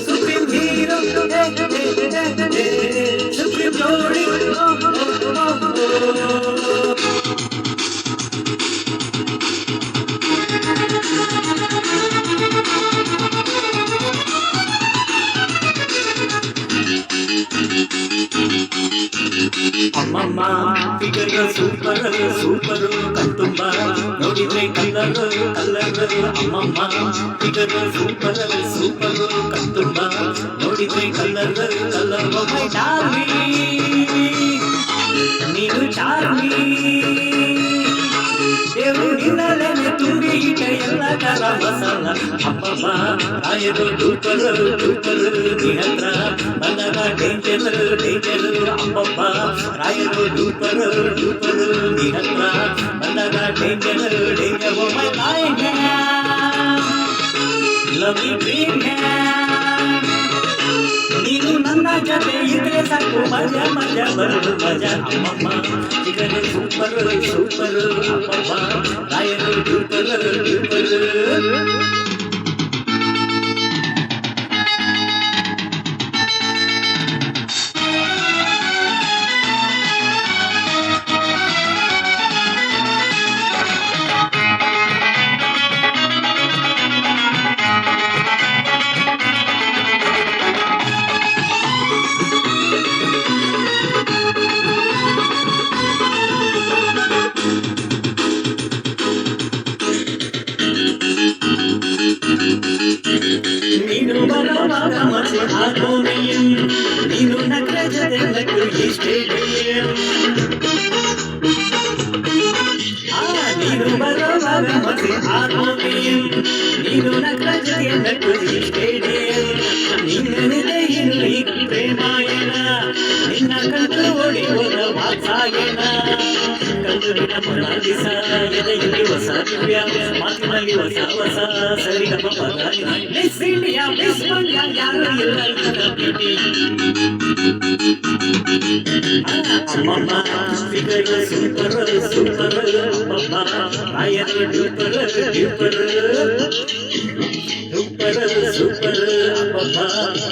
supreme hero supreme ಜೋಡಿ ಅಮ್ಮಮ್ಮ figure super super ಕಣ್ತುಂಬ ನೋಡಿದ್ರೆ ಕಲ್ಲರ್ ಕಲ್ಲರ್ ಅಮ್ಮಮ್ಮ ಫಿಗರ್ ಸೂಪರ್ ಸೂಪರ್ ಕಣ್ತುಂಬ ನೋಡಿದ್ರೆ ಕಲ್ಲರ್ ಕಲ್ಲರ್ ಮೈ ಡಾರ್ಲಿಂಗ್ ನೀನು ಚಾರ್ಮಿ ದೇವರಿನಲ್ಲೇ ತುಂಬಿ ಇಟ್ಟ ಎಲ್ಲ ತರ ಮಸಾಲ ಅಮ್ಮಮ್ಮ ರಾಯರು ಡೂಪರ್ ಡೂಪರ್ ನಿಹತ್ರ ಬಂದಾಗ ಡೇಂಜರ್ ಡೇಂಜರ್ ಅಮ್ಮಮ್ಮ ರಾಯರು ಡೂಪರ್ ಡೂಪರ್ ನಿಹತ್ರ ಬಂದಾಗ danger danger oh my life love you dream ನೀನು ನನ್ನ ಜೊತೆ ಇದ್ರೆ ಸಾಕು ಮಜಾ ಮಜಾ ಬರು ಮಜಾ ಅಮ್ಮಮ್ಮ ಚಿಕನ್ ಸೂಪರ್ ಸೂಪರ್ ಅಮ್ಮಮ್ಮ ರಾಯರು ಡೂಪರ್ ಡೂಪರ್ ನೀನು ಬರುವಾಗ ಮನಸ್ಸು ಹಾಕೋನೆಯಂ ನೀನು ನಗರ ಜೊತೆ ನಗು ಈ ಸ್ಟೇಡಿಯಂ ನೀನು ಬರುವಾಗ ಮನಸ್ಸು ಹಾಕೋನೆಯಂ ನೀನು ನಗರ ಜೊತೆ ನಗು ಈ ಸ್ಟೇಡಿಯಂ ನಿನ್ನದೇ ಇನ್ನು ಈ ಪ್ರೇಮಾಯಣ ನಿನ್ನ ಕಣ್ಣು ಹೊಡೆಯುವ ವಾತ್ಸಾಯಣ ಕಂದುವಿನ ಮೊನಾಲಿಸ ಎದೆಯಲ್ಲಿ ಹೊಸ ದಿವ್ಯ ಮಾತಿನಲ್ಲಿ ಹೊಸ ಹೊಸ ಸರಿಗಮ ಪದ ಮಿಸ್ ಇಂಡಿಯಾ ಮಿಸ್ ಮಂಡ್ಯ ಯಾರು ಇಲ್ಲ ಪ್ರೀತಿ ಅಮ್ಮಮ್ಮ ಫಿಗರ್ ಸೂಪರ್ ಸೂಪರ್ ಅಮ್ಮಮ್ಮ ರಾಯರು ಡೂಪರ್ ಡೂಪರ್ ಡೂಪರ್ ಸೂಪರ್ ಅಮ್ಮಮ್ಮ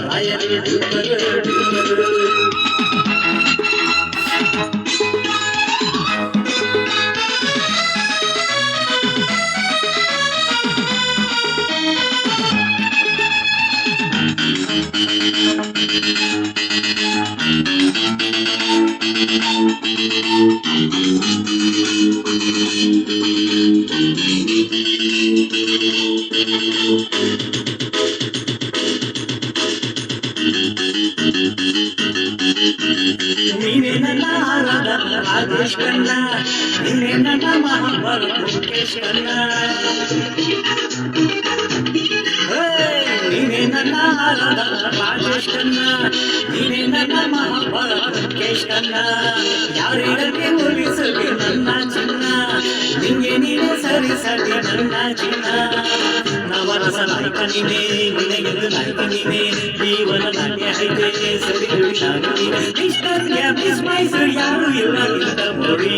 ರಾಯರು ಡೂಪರ್ ಡೂಪರ್ ನೀನೇ ನನ್ನ ಆರಾಧ ರಾಜೇಶ್ ಕಣ್ಣ ನೀನೇ ನನ್ನ ಮಹಾಭಾರತ ಮುಖೇಶ್ ಕಣ್ಣ ನೀನೇ ನನ್ನ ಆರಾಧ ರಾಜೇಶ್ ಕಣ್ಣ ನೀನೇ ನನ್ನ ಮಹಾಭಾರತ ಮುಖೇಶ್ ಕಣ್ಣ ಯಾರಿಗೆ ಹೋಲಿಸಲಿ ನನ್ನ ಚಿನ್ನ ನಿಂಗೆ ನೀನೇ ಸರಿಸಲಿ ನನ್ನ ಚಿನ್ನ ನವರಸ ನಾಯಕ ನೀನೇ ನಿನಗೆಂದು ನಾಯಕ ನೀನೇ ಜೀವನ ನಾಟ್ಯ ಐತೆ ಸರಿ ನಾನು ನೀನೆ ಮಿಸ್ಟರ್ ಮಿಸ್ ಮೈಸೂರು ಯಾರು ಇಲ್ಲ ಇಂದ ಮೋಡಿ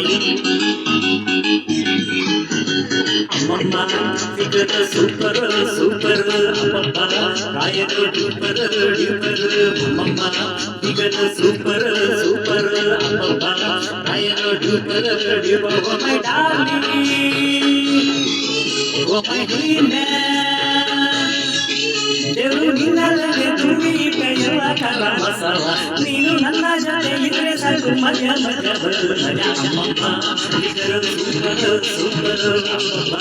ಅಮ್ಮಮ್ಮ ಫಿಗರ್ ಸೂಪರ್ ಸೂಪರ್ ಅಮ್ಮಮ್ಮ ರಾಯರು ಡೂಪರ್ ಡೂಪರ್ ಅಮ್ಮಮ್ಮ ಫಿಗರ್ ಸೂಪರ್ ಸೂಪರ್ ಅಮ್ಮಮ್ಮ ರಾಯರು duper duper oh my darling oh my dream ದೇವರು ನಿನ್ನಲ್ಲೇ ತುಂಬಿ ಇಟ್ಟ ಎಲ್ಲ ತರ ಮಸಾಲ ನೀನು ನನ್ನ ಜೊತೆ ಇದ್ರೆ ಸಾಕು ಮಜಾ ಮಜಾ ಬರು ಮಜಾ ಅಮ್ಮಮ್ಮ ಫಿಗರ್ ಸೂಪರ್ ಸೂಪರ್ ಅಮ್ಮಮ್ಮ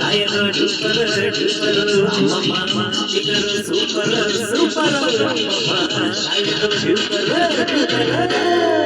ರಾಯರು ಡೂಪರ್ ಡೂಪರ್ ಅಮ್ಮಮ್ಮ ಫಿಗರ್ ಸೂಪರ್ ಸೂಪರ್ ಅಮ್ಮಮ್ಮ ರಾಯರು ಡೂಪರ್ ಡೂಪರ್